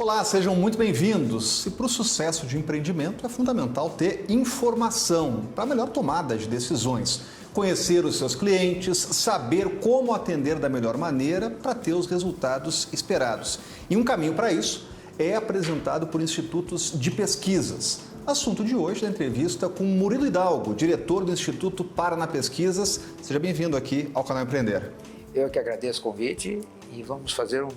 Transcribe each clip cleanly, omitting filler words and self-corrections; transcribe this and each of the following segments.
Olá, sejam muito bem-vindos. E para o sucesso de empreendimento é fundamental ter informação para melhor tomada de decisões, conhecer os seus clientes, saber como atender da melhor maneira para ter os resultados esperados. E um caminho para isso é apresentado por institutos de pesquisas. Assunto de hoje da entrevista com Murilo Hidalgo, diretor do Instituto Paraná Pesquisas. Seja bem-vindo aqui ao canal Empreender. Eu que agradeço o convite e vamos fazer um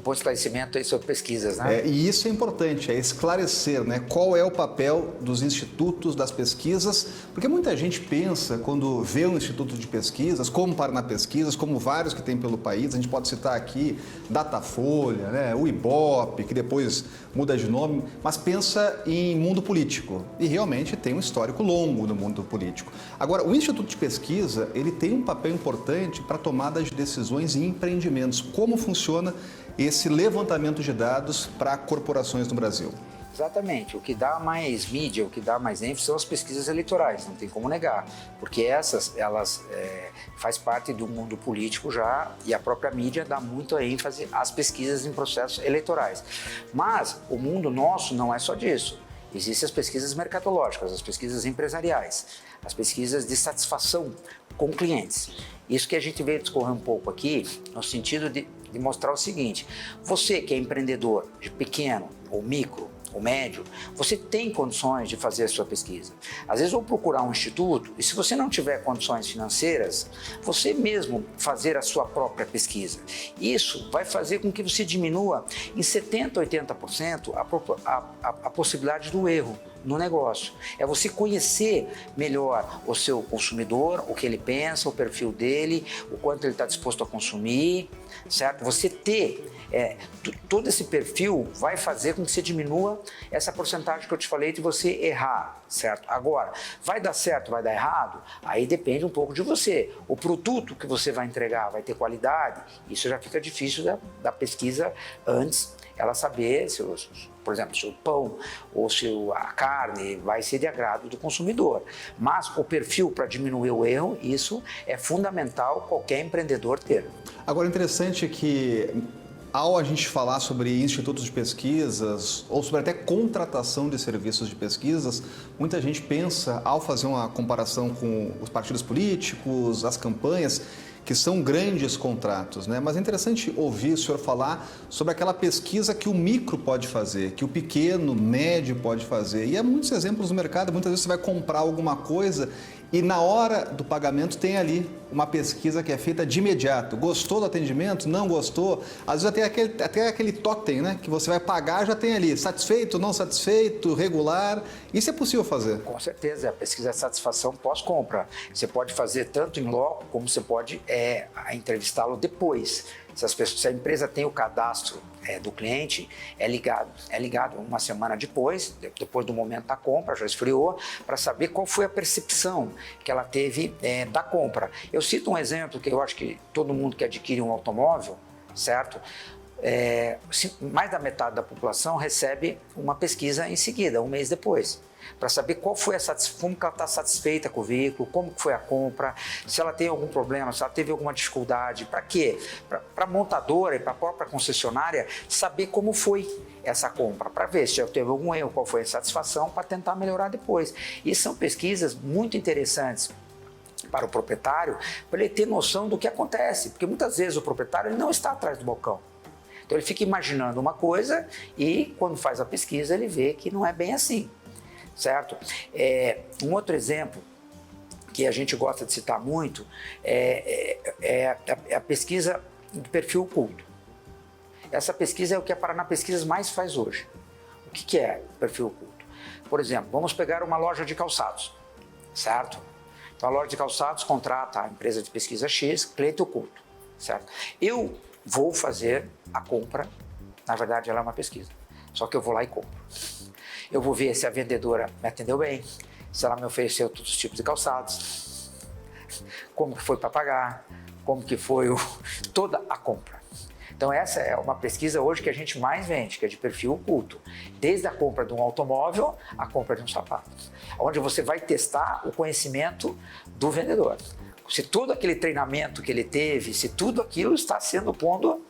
bom esclarecimento aí sobre pesquisas, né? E isso é importante, é esclarecer, né, qual é o papel dos institutos, das pesquisas, porque muita gente pensa, quando vê um instituto de pesquisas, como Paraná Pesquisas, como vários que tem pelo país, a gente pode citar aqui Datafolha, né, o Ibope, que depois muda de nome, mas pensa em mundo político, e realmente tem um histórico longo no mundo político. Agora, o Instituto de Pesquisa, ele tem um papel importante para tomada de decisões em empreendimentos. Como funciona esse levantamento de dados para corporações no Brasil? Exatamente. O que dá mais mídia, o que dá mais ênfase são as pesquisas eleitorais, não tem como negar, porque elas faz parte do mundo político já e a própria mídia dá muita ênfase às pesquisas em processos eleitorais. Mas o mundo nosso não é só disso. Existem as pesquisas mercadológicas, as pesquisas empresariais, as pesquisas de satisfação com clientes. Isso que a gente veio discorrer um pouco aqui, no sentido de mostrar o seguinte: você que é empreendedor de pequeno ou micro ou médio, você tem condições de fazer a sua pesquisa. Às vezes, vou procurar um instituto e se você não tiver condições financeiras, você mesmo fazer a sua própria pesquisa. Isso vai fazer com que você diminua em 70%, 80% a possibilidade do erro no negócio. É você conhecer melhor o seu consumidor, o que ele pensa, o perfil dele, o quanto ele está disposto a consumir, certo? Você ter todo esse perfil vai fazer com que você diminua essa porcentagem que eu te falei de você errar, certo? Agora, vai dar certo, vai dar errado? Aí depende um pouco de você. O produto que você vai entregar vai ter qualidade? Isso já fica difícil da pesquisa antes ela saber, por exemplo, se o pão ou se a carne vai ser de agrado do consumidor. Mas o perfil para diminuir o erro, isso é fundamental qualquer empreendedor ter. Agora, interessante que ao a gente falar sobre institutos de pesquisas ou sobre até contratação de serviços de pesquisas, muita gente pensa, ao fazer uma comparação com os partidos políticos, as campanhas, que são grandes contratos, né? Mas é interessante ouvir o senhor falar sobre aquela pesquisa que o micro pode fazer, que o pequeno, médio pode fazer. E há muitos exemplos no mercado, muitas vezes você vai comprar alguma coisa e na hora do pagamento tem ali uma pesquisa que é feita de imediato. Gostou do atendimento? Não gostou? Às vezes até aquele totem, né? Que você vai pagar já tem ali, satisfeito, não satisfeito, regular. Isso é possível fazer? Com certeza, a pesquisa de satisfação pós-compra. Você pode fazer tanto em loco como você pode entrevistá-lo depois. Se a empresa tem o cadastro do cliente, é ligado uma semana depois do momento da compra, já esfriou, para saber qual foi a percepção que ela teve da compra. Eu cito um exemplo que eu acho que todo mundo que adquire um automóvel, certo? Mais da metade da população recebe uma pesquisa em seguida, um mês depois, para saber como que ela está satisfeita com o veículo, como que foi a compra, se ela tem algum problema, se ela teve alguma dificuldade. Para quê? Para a montadora e para a própria concessionária saber como foi essa compra, para ver se teve algum erro, qual foi a satisfação, para tentar melhorar depois. E são pesquisas muito interessantes para o proprietário, para ele ter noção do que acontece, porque muitas vezes o proprietário ele não está atrás do balcão. Então ele fica imaginando uma coisa e quando faz a pesquisa ele vê que não é bem assim, certo? Um outro exemplo que a gente gosta de citar muito é a pesquisa do perfil oculto. Essa pesquisa é o que a Paraná Pesquisas mais faz hoje. O que é o perfil oculto? Por exemplo, vamos pegar uma loja de calçados, certo? Então a loja de calçados contrata a empresa de pesquisa X, cliente oculto, certo? Eu vou fazer a compra, na verdade ela é uma pesquisa, só que eu vou lá e compro. Eu vou ver se a vendedora me atendeu bem, se ela me ofereceu todos os tipos de calçados, como que foi para pagar, como que foi toda a compra. Então essa é uma pesquisa hoje que a gente mais vende, que é de perfil oculto. Desde a compra de um automóvel, à compra de um sapato. Onde você vai testar o conhecimento do vendedor. Se todo aquele treinamento que ele teve, se tudo aquilo está sendo pondo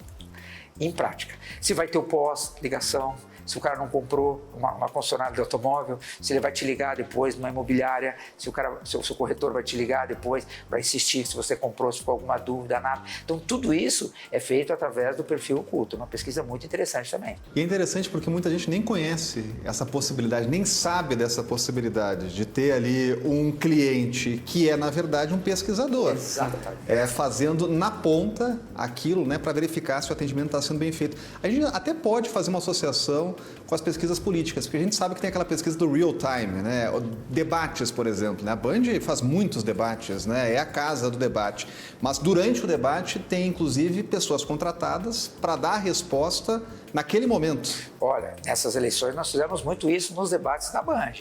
em prática. Se vai ter o pós-ligação, se o cara não comprou uma concessionária de automóvel, se ele vai te ligar depois numa imobiliária, se o seu corretor vai te ligar depois para insistir se você comprou, se for alguma dúvida, nada. Então, tudo isso é feito através do perfil oculto, uma pesquisa muito interessante também. E é interessante porque muita gente nem conhece essa possibilidade, nem sabe dessa possibilidade de ter ali um cliente que é, na verdade, um pesquisador. Exatamente. Fazendo na ponta aquilo, né, para verificar se o atendimento está sendo bem feito. A gente até pode fazer uma associação com as pesquisas políticas, porque a gente sabe que tem aquela pesquisa do real time, né? Debates, por exemplo, né? A Band faz muitos debates, né? É a casa do debate. Mas durante o debate tem, inclusive, pessoas contratadas para dar a resposta naquele momento. Olha, nessas eleições nós fizemos muito isso nos debates da Band,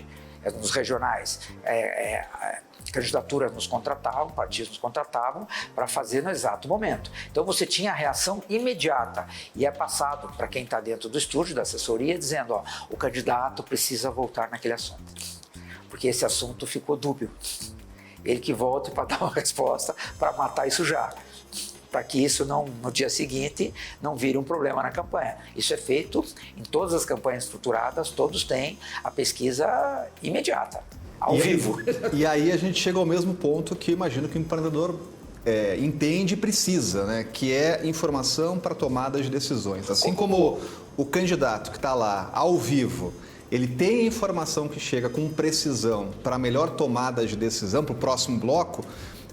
nos regionais. Candidaturas nos contratavam, partidos nos contratavam para fazer no exato momento. Então você tinha a reação imediata e é passado para quem está dentro do estúdio, da assessoria, dizendo, ó, o candidato precisa voltar naquele assunto, porque esse assunto ficou dúbio. Ele que volte para dar uma resposta, para matar isso já, para que isso não, no dia seguinte, não vire um problema na campanha. Isso é feito em todas as campanhas estruturadas, todos têm a pesquisa imediata. Ao vivo. E aí a gente chega ao mesmo ponto que imagino que o empreendedor entende e precisa, né? Que é informação para tomada de decisões. Assim como o candidato que está lá ao vivo, ele tem a informação que chega com precisão para a melhor tomada de decisão, para o próximo bloco,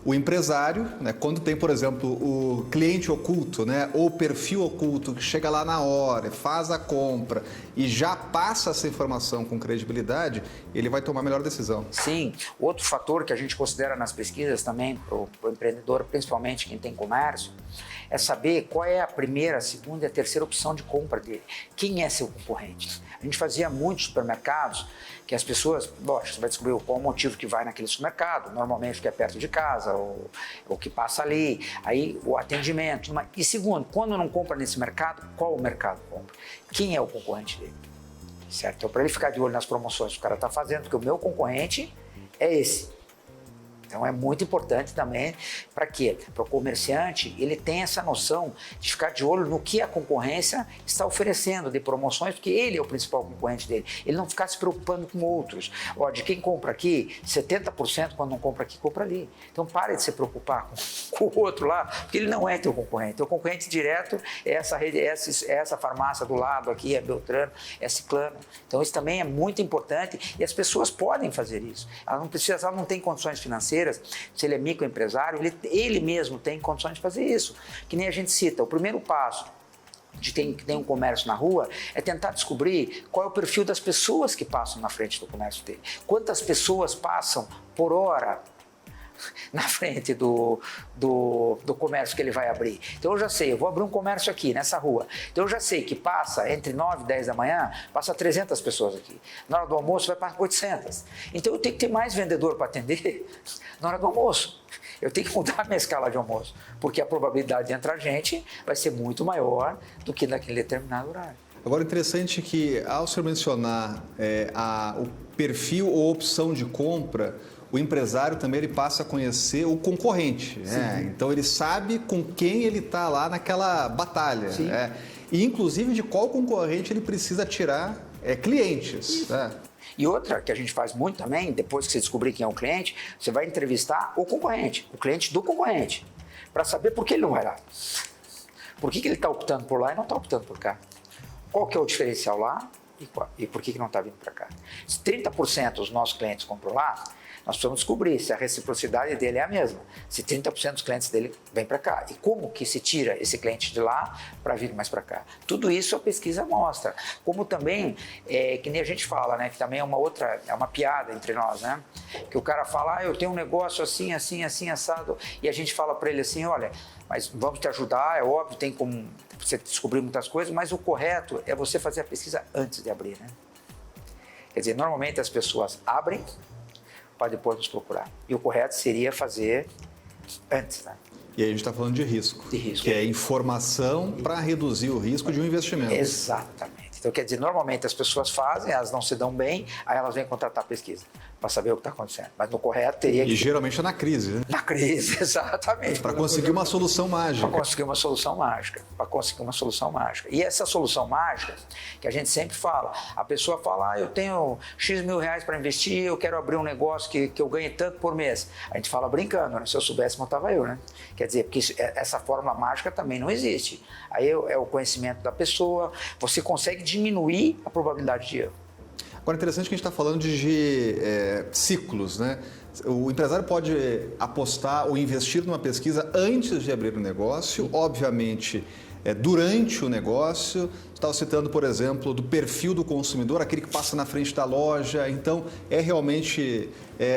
o empresário, né, quando tem, por exemplo, o cliente oculto, né, ou o perfil oculto que chega lá na hora, faz a compra e já passa essa informação com credibilidade, ele vai tomar a melhor decisão. Sim. Outro fator que a gente considera nas pesquisas também para o empreendedor, principalmente quem tem comércio, é saber qual é a primeira, a segunda e a terceira opção de compra dele. Quem é seu concorrente? A gente fazia muitos supermercados que as pessoas, lógico, você vai descobrir qual o motivo que vai naquele supermercado, normalmente que é perto de casa ou que passa ali, aí o atendimento. E segundo, quando não compra nesse mercado, qual o mercado compra? Quem é o concorrente dele? Certo? Então, para ele ficar de olho nas promoções que o cara está fazendo, porque o meu concorrente é esse. Então, é muito importante também para quê? Para o comerciante, ele tem essa noção de ficar de olho no que a concorrência está oferecendo de promoções, porque ele é o principal concorrente dele. Ele não ficar se preocupando com outros. Ó, de quem compra aqui, 70% quando não compra aqui, compra ali. Então, pare de se preocupar com o outro lá, porque ele não é teu concorrente. Teu concorrente direto é essa rede, é essa farmácia do lado aqui, é Beltrano, é Ciclano. Então, isso também é muito importante e as pessoas podem fazer isso. Ela não tem condições financeiras. Se ele é microempresário, ele mesmo tem condições de fazer isso. Que nem a gente cita, o primeiro passo de quem tem um comércio na rua é tentar descobrir qual é o perfil das pessoas que passam na frente do comércio dele. Quantas pessoas passam por hora na frente do comércio que ele vai abrir. Então eu já sei, eu vou abrir um comércio aqui nessa rua. Então eu já sei que passa entre 9 e 10 da manhã, passa 300 pessoas aqui. Na hora do almoço vai para 800. Então eu tenho que ter mais vendedor para atender na hora do almoço. Eu tenho que mudar a minha escala de almoço, porque a probabilidade de entrar gente vai ser muito maior do que naquele determinado horário. Agora, interessante que ao senhor mencionar o perfil ou opção de compra, o empresário também ele passa a conhecer o concorrente. Né? Então, ele sabe com quem ele está lá naquela batalha. Né? E, inclusive, de qual concorrente ele precisa tirar clientes. Né? E outra que a gente faz muito também, depois que você descobrir quem é o cliente, você vai entrevistar o concorrente, o cliente do concorrente, para saber por que ele não vai lá. Por que ele está optando por lá e não está optando por cá. Qual que é o diferencial lá e por que não está vindo para cá. Se 30% dos nossos clientes compram lá, nós precisamos descobrir se a reciprocidade dele é a mesma, se 30% dos clientes dele vêm para cá. E como que se tira esse cliente de lá para vir mais para cá? Tudo isso a pesquisa mostra. Como também, que nem a gente fala, né, que também é uma piada entre nós, né? Que o cara fala, eu tenho um negócio assim, assim, assim, assado, e a gente fala para ele assim, olha, mas vamos te ajudar, é óbvio, tem como você descobrir muitas coisas, mas o correto é você fazer a pesquisa antes de abrir, né? Quer dizer, normalmente as pessoas abrem para depois nos procurar. E o correto seria fazer antes, né? E aí a gente está falando de risco. De risco. Que é informação para reduzir o risco de um investimento. Exatamente. Então, quer dizer, normalmente as pessoas fazem, elas não se dão bem, aí elas vêm contratar pesquisa. para saber o que está acontecendo. Mas no correto teria que... E geralmente é na crise, né? Na crise, exatamente. Para conseguir uma solução mágica. Para conseguir uma solução mágica. Para conseguir uma solução mágica. E essa solução mágica, que a gente sempre fala, a pessoa fala, eu tenho X mil reais para investir, eu quero abrir um negócio que eu ganhe tanto por mês. A gente fala brincando, né? Se eu soubesse, montava eu, né? Quer dizer, porque essa fórmula mágica também não existe. Aí é o conhecimento da pessoa, você consegue diminuir a probabilidade de erro. Agora, interessante que a gente está falando de ciclos, né? O empresário pode apostar ou investir numa pesquisa antes de abrir o negócio, obviamente, durante o negócio. Estava citando, por exemplo, do perfil do consumidor, aquele que passa na frente da loja. Então, é realmente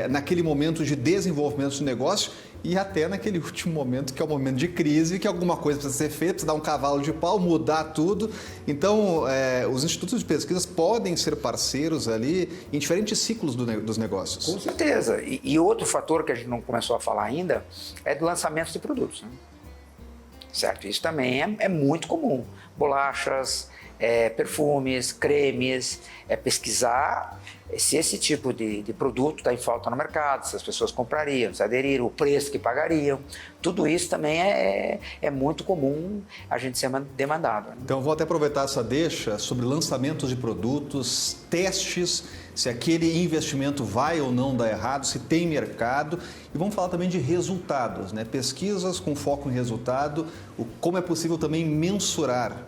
naquele momento de desenvolvimento do negócio e até naquele último momento, que é o momento de crise, que alguma coisa precisa ser feita, precisa dar um cavalo de pau, mudar tudo. Então, os institutos de pesquisas podem ser parceiros ali em diferentes ciclos dos negócios. Com certeza. E outro fator que a gente não começou a falar ainda é do lançamento de produtos, né? Certo? Isso também é muito comum. Bolachas, perfumes, cremes, pesquisar se esse tipo de produto está em falta no mercado, se as pessoas comprariam, se aderiram, o preço que pagariam. Tudo isso também é muito comum a gente ser demandado. Né? Então, vou até aproveitar essa deixa sobre lançamentos de produtos, testes, se aquele investimento vai ou não dar errado, se tem mercado. E vamos falar também de resultados, né? Pesquisas com foco em resultado, como é possível também mensurar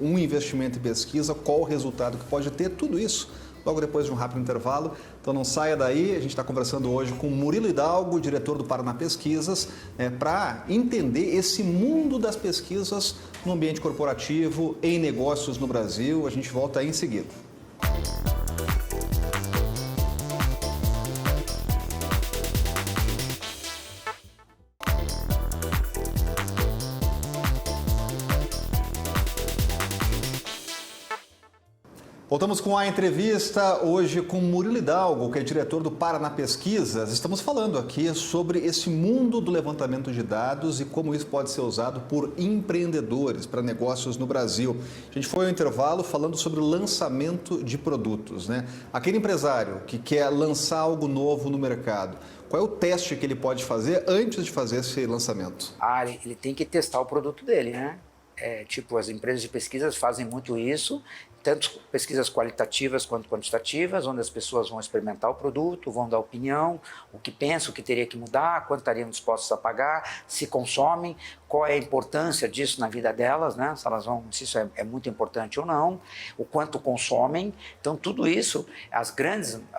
um investimento em pesquisa, qual o resultado que pode ter, tudo isso logo depois de um rápido intervalo. Então não saia daí, a gente está conversando hoje com Murilo Hidalgo, diretor do Paraná Pesquisas, para entender esse mundo das pesquisas no ambiente corporativo, em negócios no Brasil. A gente volta aí em seguida. Voltamos com a entrevista hoje com Murilo Hidalgo, que é diretor do Paraná Pesquisas. Estamos falando aqui sobre esse mundo do levantamento de dados e como isso pode ser usado por empreendedores para negócios no Brasil. A gente foi ao intervalo falando sobre o lançamento de produtos, né? Aquele empresário que quer lançar algo novo no mercado, qual é o teste que ele pode fazer antes de fazer esse lançamento? Ele tem que testar o produto dele, né? As empresas de pesquisas fazem muito isso, tanto pesquisas qualitativas quanto quantitativas, onde as pessoas vão experimentar o produto, vão dar opinião, o que pensam, o que teria que mudar, quanto estariam dispostos a pagar, se consomem, qual é a importância disso na vida delas, né? Se isso é muito importante ou não, o quanto consomem. Então, tudo isso, as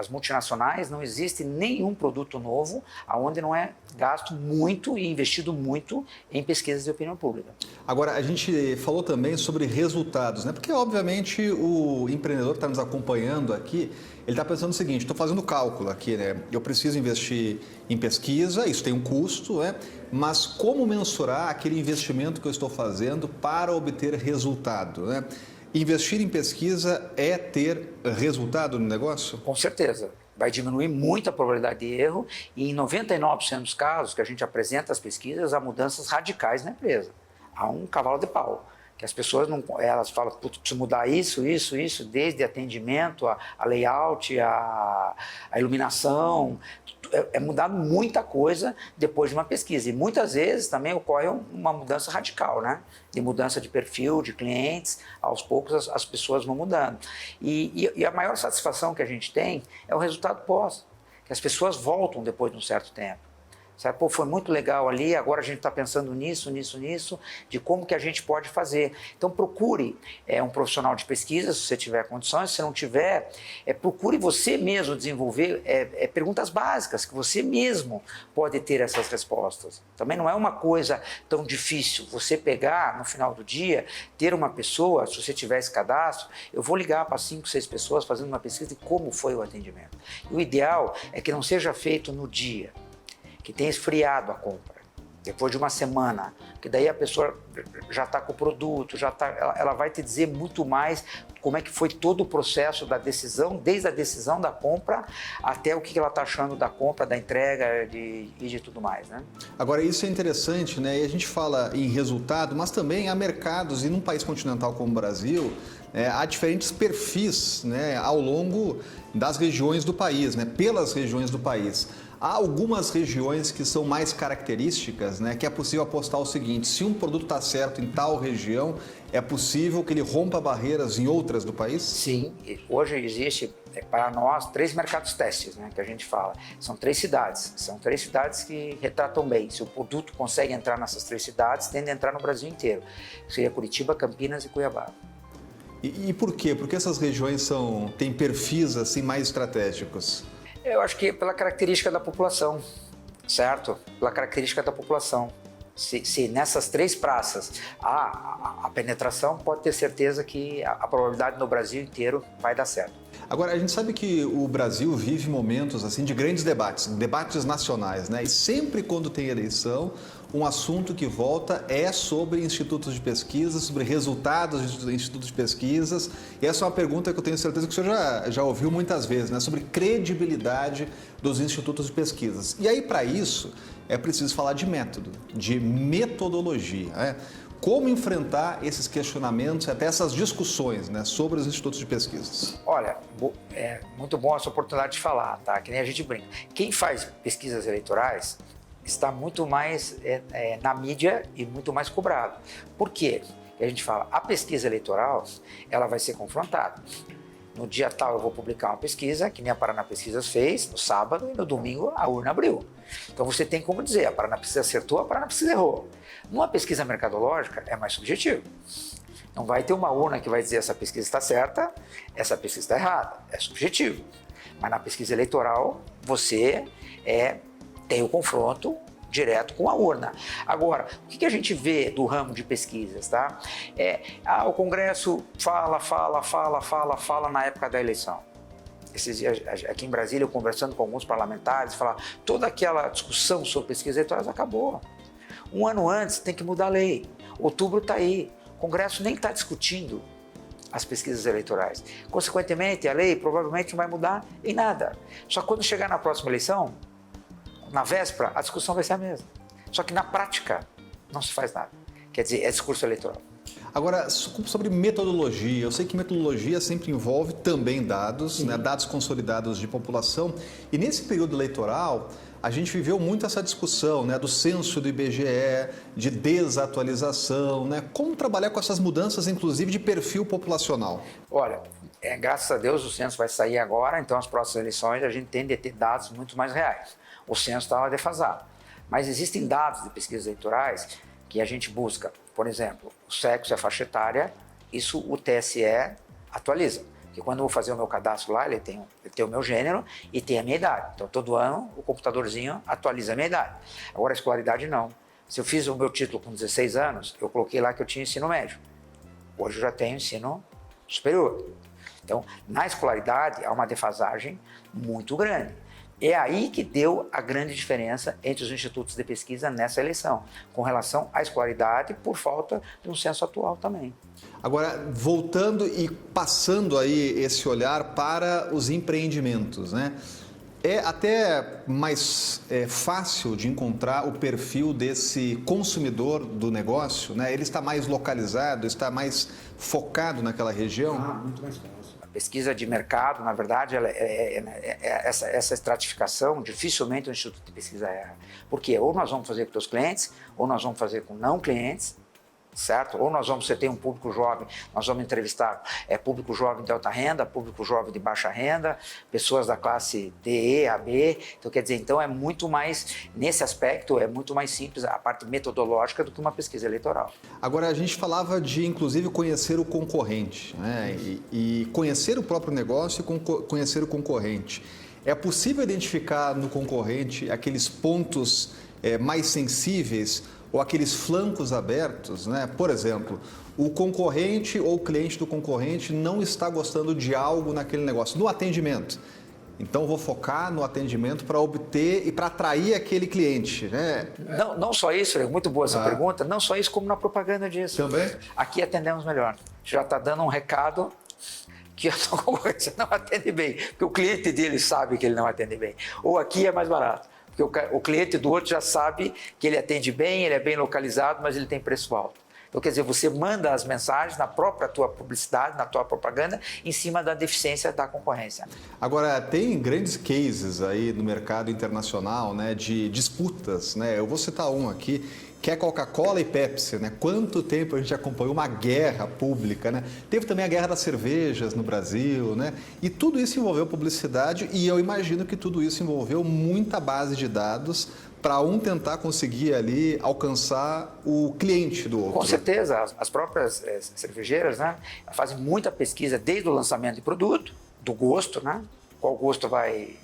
multinacionais, não existe nenhum produto novo onde não é gasto muito e investido muito em pesquisas de opinião pública. Agora, a gente falou também sobre resultados, né? Porque, obviamente, o empreendedor que está nos acompanhando aqui, ele está pensando o seguinte: estou fazendo cálculo aqui, né? Eu preciso investir em pesquisa, isso tem um custo, né? Mas como mensurar aquele investimento que eu estou fazendo para obter resultado, né? Investir em pesquisa é ter resultado no negócio? Com certeza. Vai diminuir muito a probabilidade de erro e em 99% dos casos que a gente apresenta as pesquisas, há mudanças radicais na empresa. Há um cavalo de pau. Que as pessoas elas falam, preciso mudar isso, desde atendimento, a layout, a iluminação, é mudado muita coisa depois de uma pesquisa. E muitas vezes também ocorre uma mudança radical, né? De mudança de perfil, de clientes, aos poucos as pessoas vão mudando. E a maior satisfação que a gente tem é o resultado pós, que as pessoas voltam depois de um certo tempo. Sabe? Pô, foi muito legal ali, agora a gente está pensando nisso, de como que a gente pode fazer. Então procure um profissional de pesquisa, se você tiver condições, se não tiver, procure você mesmo desenvolver perguntas básicas, que você mesmo pode ter essas respostas. Também não é uma coisa tão difícil você pegar no final do dia, ter uma pessoa, se você tiver esse cadastro, eu vou ligar para 5, 6 pessoas fazendo uma pesquisa de como foi o atendimento. E o ideal é que não seja feito no dia, que tenha esfriado a compra, depois de uma semana, que daí a pessoa já está com o produto, ela vai te dizer muito mais como é que foi todo o processo da decisão, desde a decisão da compra até o que ela está achando da compra, da entrega e de tudo mais, né? Agora, isso é interessante, né? E a gente fala em resultado, mas também há mercados, e num país continental como o Brasil, há diferentes perfis, né, ao longo das regiões do país, né, pelas regiões do país. Há algumas regiões que são mais características, né, que é possível apostar o seguinte: se um produto está certo em tal região, é possível que ele rompa barreiras em outras do país? Sim, hoje existe para nós 3 mercados testes, né, que a gente fala. São 3 cidades, que retratam bem. Se o produto consegue entrar nessas 3 cidades, tende a entrar no Brasil inteiro. Seria Curitiba, Campinas e Cuiabá. E por quê? Porque essas regiões têm perfis assim mais estratégicos? Eu acho que pela característica da população, certo? Pela característica da população. Se nessas 3 praças há a penetração, pode ter certeza que a probabilidade no Brasil inteiro vai dar certo. Agora, a gente sabe que o Brasil vive momentos assim de grandes debates nacionais, né? E sempre quando tem eleição, um assunto que volta é sobre institutos de pesquisa, sobre resultados de institutos de pesquisas. E essa é uma pergunta que eu tenho certeza que o senhor já ouviu muitas vezes, né? Sobre credibilidade dos institutos de pesquisas. E aí, para isso, é preciso falar de método, de metodologia, né? Como enfrentar esses questionamentos, até essas discussões, né, sobre os institutos de pesquisas? Olha, é muito bom essa oportunidade de falar, tá? Que nem a gente brinca. Quem faz pesquisas eleitorais está muito mais na mídia e muito mais cobrado. Por quê? Que a gente fala, a pesquisa eleitoral, ela vai ser confrontada. No dia tal eu vou publicar uma pesquisa, que nem a Paraná Pesquisas fez, no sábado, e no domingo a urna abriu. Então você tem como dizer, a Paraná Pesquisa acertou, a Paraná Pesquisa errou. Numa pesquisa mercadológica é mais subjetivo. Não vai ter uma urna que vai dizer essa pesquisa está certa, essa pesquisa está errada. É subjetivo. Mas na pesquisa eleitoral você tem o confronto direto com a urna. Agora, o que a gente vê do ramo de pesquisas, tá? O Congresso fala na época da eleição. Esses dias, aqui em Brasília, eu conversando com alguns parlamentares, falar, toda aquela discussão sobre pesquisas eleitorais acabou. Um ano antes tem que mudar a lei. Outubro está aí. O Congresso nem está discutindo as pesquisas eleitorais. Consequentemente, a lei provavelmente não vai mudar em nada. Só que quando chegar na próxima eleição, na véspera, a discussão vai ser a mesma. Só que na prática não se faz nada. Quer dizer, é discurso eleitoral. Agora, sobre metodologia, eu sei que metodologia sempre envolve também dados, né, dados consolidados de população. E nesse período eleitoral, a gente viveu muito essa discussão, né, do censo do IBGE, de desatualização, né? Como trabalhar com essas mudanças, inclusive, de perfil populacional? Olha, graças a Deus o censo vai sair agora, então as próximas eleições a gente tende a ter dados muito mais reais. O censo estava defasado. Mas existem dados de pesquisas eleitorais que a gente busca. Por exemplo, o sexo e a faixa etária, isso o TSE atualiza. Porque quando eu vou fazer o meu cadastro lá, ele tem o meu gênero e tem a minha idade. Então, todo ano, o computadorzinho atualiza a minha idade. Agora, a escolaridade, não. Se eu fiz o meu título com 16 anos, eu coloquei lá que eu tinha ensino médio. Hoje eu já tenho ensino superior. Então, na escolaridade, há uma defasagem muito grande. É aí que deu a grande diferença entre os institutos de pesquisa nessa eleição, com relação à escolaridade, por falta de um censo atual também. Agora, voltando e passando aí esse olhar para os empreendimentos, né? É até mais fácil de encontrar o perfil desse consumidor do negócio, né? Ele está mais localizado, está mais focado naquela região? Muito mais fácil. Pesquisa de mercado, na verdade, essa estratificação, dificilmente o Instituto de Pesquisa erra. Porque ou nós vamos fazer com os clientes, ou nós vamos fazer com não clientes, certo? Ou você tem um público jovem, nós vamos entrevistar público jovem de alta renda, público jovem de baixa renda, pessoas da classe D, E, AB. Então, quer dizer, então é muito mais, nesse aspecto, é muito mais simples a parte metodológica do que uma pesquisa eleitoral. Agora, a gente falava de, inclusive, conhecer o concorrente, né? E conhecer o próprio negócio e conhecer o concorrente. É possível identificar no concorrente aqueles pontos mais sensíveis ou aqueles flancos abertos, né? Por exemplo, o concorrente ou o cliente do concorrente não está gostando de algo naquele negócio, no atendimento. Então, vou focar no atendimento para obter e para atrair aquele cliente, né? Não só isso, é muito boa essa pergunta, não só isso, como na propaganda disso. Também? Aqui atendemos melhor. Já está dando um recado que a sua concorrência não atende bem, porque o cliente dele sabe que ele não atende bem. Ou aqui é mais barato. Porque o cliente do outro já sabe que ele atende bem, ele é bem localizado, mas ele tem preço alto. Então, quer dizer, você manda as mensagens na própria tua publicidade, na tua propaganda, em cima da deficiência da concorrência. Agora, tem grandes cases aí no mercado internacional, né, de disputas, né? Eu vou citar um aqui, que é Coca-Cola e Pepsi, né? Quanto tempo a gente acompanhou uma guerra pública, né? Teve também a guerra das cervejas no Brasil, né? E tudo isso envolveu publicidade e eu imagino que tudo isso envolveu muita base de dados para um tentar conseguir ali alcançar o cliente do outro. Com certeza, as próprias cervejeiras, né, fazem muita pesquisa desde o lançamento de produto, do gosto, né? Qual gosto vai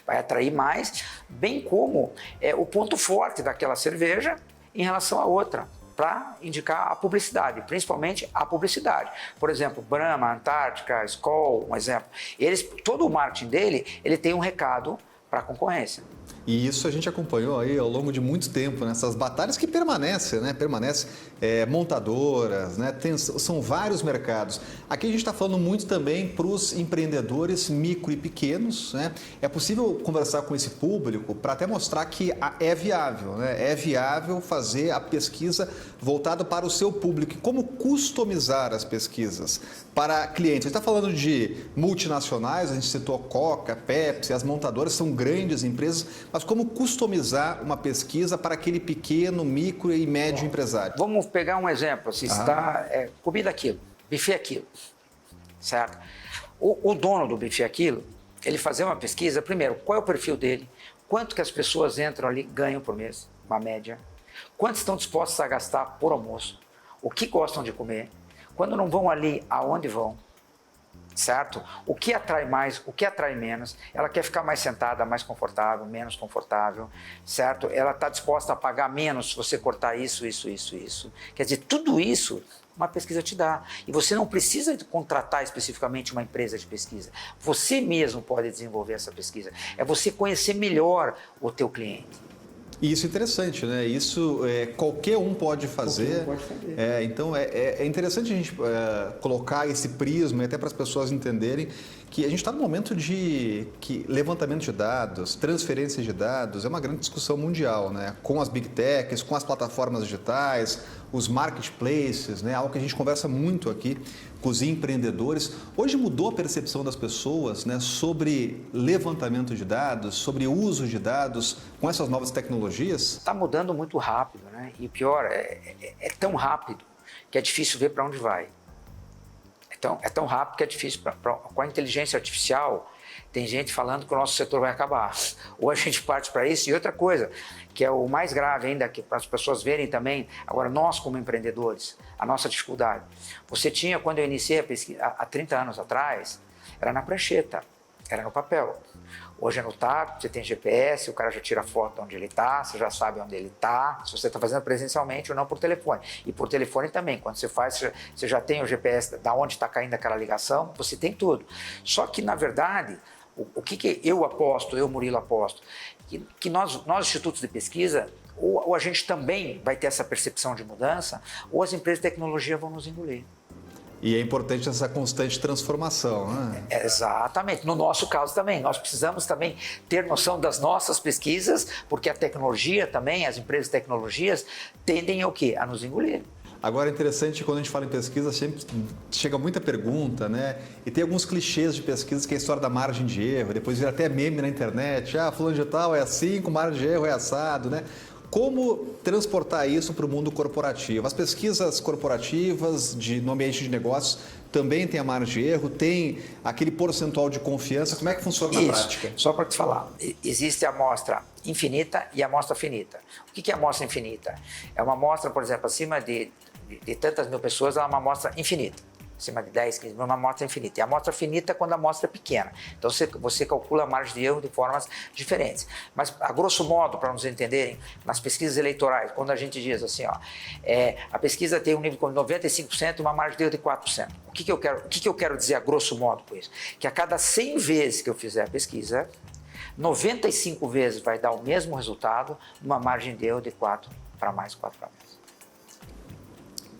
atrair mais, bem como o ponto forte daquela cerveja em relação à outra, para indicar a publicidade, principalmente a publicidade. Por exemplo, Brahma, Antártica, Skol, um exemplo. Todo o marketing dele, ele tem um recado para a concorrência. E isso a gente acompanhou aí ao longo de muito tempo, nessas batalhas que permanecem, né? Montadoras, né? São vários mercados. Aqui a gente está falando muito também para os empreendedores micro e pequenos, né? É possível conversar com esse público para até mostrar que é viável, né? É viável fazer a pesquisa voltada para o seu público. E como customizar as pesquisas para clientes? A gente está falando de multinacionais, a gente citou Coca, Pepsi, as montadoras são grandes empresas, mas como customizar uma pesquisa para aquele pequeno, micro e médio empresário? Vamos pegar um exemplo, se está comida aquilo, buffet aquilo, certo? O dono do buffet aquilo, ele fazer uma pesquisa, primeiro, qual é o perfil dele, quanto que as pessoas entram ali, ganham por mês, uma média, quanto estão dispostos a gastar por almoço, o que gostam de comer, quando não vão ali, aonde vão, certo? O que atrai mais, o que atrai menos, ela quer ficar mais sentada, mais confortável, menos confortável, certo? Ela está disposta a pagar menos se você cortar isso. Quer dizer, tudo isso uma pesquisa te dá. E você não precisa contratar especificamente uma empresa de pesquisa. Você mesmo pode desenvolver essa pesquisa. É você conhecer melhor o teu cliente. E isso é interessante, né? Isso qualquer um pode fazer. Então é interessante a gente colocar esse prisma até para as pessoas entenderem que a gente está num momento de que levantamento de dados, transferência de dados, é uma grande discussão mundial, né? Com as big techs, com as plataformas digitais, os marketplaces, né? Algo que a gente conversa muito aqui com os empreendedores. Hoje mudou a percepção das pessoas, né, sobre levantamento de dados, sobre uso de dados com essas novas tecnologias? Está mudando muito rápido, né? E o pior, é tão rápido que é difícil ver para onde vai. É tão rápido que é difícil. Com a inteligência artificial, tem gente falando que o nosso setor vai acabar. Ou a gente parte para isso. E outra coisa, que é o mais grave ainda, que para as pessoas verem também, agora nós como empreendedores, a nossa dificuldade. Você tinha, quando eu iniciei a pesquisa, há 30 anos atrás, era na prancheta, era no papel. Hoje é no tablet, você tem GPS, o cara já tira foto de onde ele está, você já sabe onde ele está, se você está fazendo presencialmente ou não por telefone. E por telefone também, quando você faz, você já tem o GPS de onde está caindo aquela ligação, você tem tudo. Só que, na verdade, o que eu aposto, eu, Murilo, aposto, que nós institutos de pesquisa, ou a gente também vai ter essa percepção de mudança, ou as empresas de tecnologia vão nos engolir. E é importante essa constante transformação, né? Exatamente. No nosso caso também, nós precisamos também ter noção das nossas pesquisas, porque a tecnologia também, as empresas de tecnologias, tendem ao quê? A nos engolir. Agora é interessante, quando a gente fala em pesquisa, sempre chega muita pergunta, né? E tem alguns clichês de pesquisa, que é a história da margem de erro, depois vira até meme na internet, fulano de tal é assim, com margem de erro é assado, né? Como transportar isso para o mundo corporativo? As pesquisas corporativas no ambiente de negócios também tem a margem de erro, tem aquele percentual de confiança. Como é que funciona na prática? Só para te falar, existe a amostra infinita e a amostra finita. O que é a amostra infinita? É uma amostra, por exemplo, acima de tantas mil pessoas, ela é uma amostra infinita. Acima de 10, 15 mil, uma amostra infinita. E a amostra finita é quando a amostra é pequena. Então, você calcula a margem de erro de formas diferentes. Mas, a grosso modo, para nos entenderem, nas pesquisas eleitorais, quando a gente diz assim, a pesquisa tem um nível de 95% e uma margem de erro de 4%. O que eu quero dizer, a grosso modo, com isso? Que a cada 100 vezes que eu fizer a pesquisa, 95 vezes vai dar o mesmo resultado, numa margem de erro de 4 para mais, 4 para menos.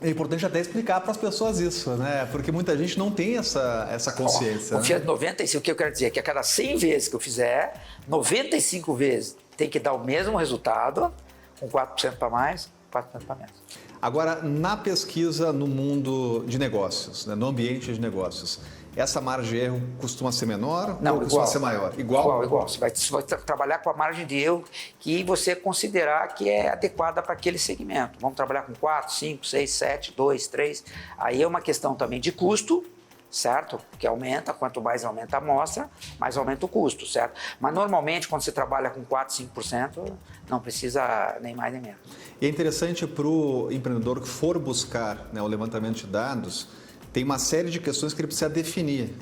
É importante até explicar para as pessoas isso, né? Porque muita gente não tem essa consciência. Confia de 95, o que eu quero dizer é que a cada 100 vezes que eu fizer, 95 vezes tem que dar o mesmo resultado, com 4% para mais, tratamento. Agora, na pesquisa no mundo de negócios, né, no ambiente de negócios, essa margem de erro costuma ser menor ou costuma ser maior? Igual. Você vai trabalhar com a margem de erro que você considerar que é adequada para aquele segmento. Vamos trabalhar com 4, 5, 6, 7, 2, 3. Aí é uma questão também de custo, certo? Que aumenta, quanto mais aumenta a amostra, mais aumenta o custo, certo? Mas normalmente quando você trabalha com 4, 5%, não precisa nem mais nem menos. E é interessante para o empreendedor que for buscar, né, o levantamento de dados, tem uma série de questões que ele precisa definir.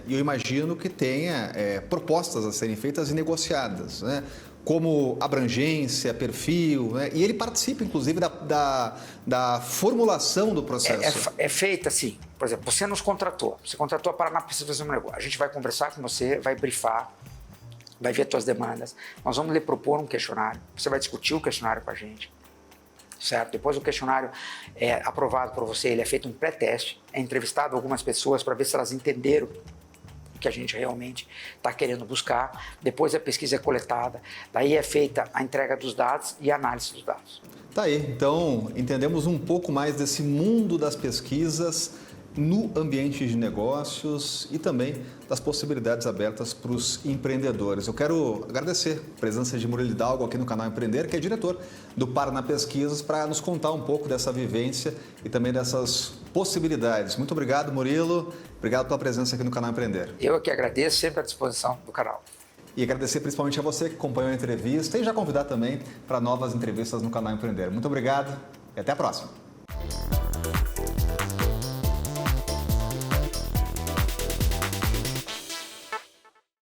E eu imagino que tenha propostas a serem feitas e negociadas, né? Como abrangência, perfil, né? E ele participa, inclusive, da formulação do processo. É feita assim, por exemplo, você nos contratou, você contratou a Paraná Pesquisa fazer um negócio. A gente vai conversar com você, vai brifar, vai ver suas demandas, nós vamos lhe propor um questionário, você vai discutir o questionário com a gente, certo? Depois o questionário é aprovado por você, ele é feito um pré-teste, é entrevistado algumas pessoas para ver se elas entenderam que a gente realmente está querendo buscar. Depois a pesquisa é coletada, daí é feita a entrega dos dados e a análise dos dados. Tá aí, então entendemos um pouco mais desse mundo das pesquisas no ambiente de negócios e também das possibilidades abertas para os empreendedores. Eu quero agradecer a presença de Murilo Hidalgo aqui no canal Empreender, que é diretor do Paraná Pesquisas, para nos contar um pouco dessa vivência e também dessas possibilidades. Muito obrigado, Murilo. Obrigado pela presença aqui no canal Empreender. Eu que agradeço, sempre à disposição do canal. E agradecer principalmente a você que acompanhou a entrevista e já convidar também para novas entrevistas no canal Empreender. Muito obrigado e até a próxima.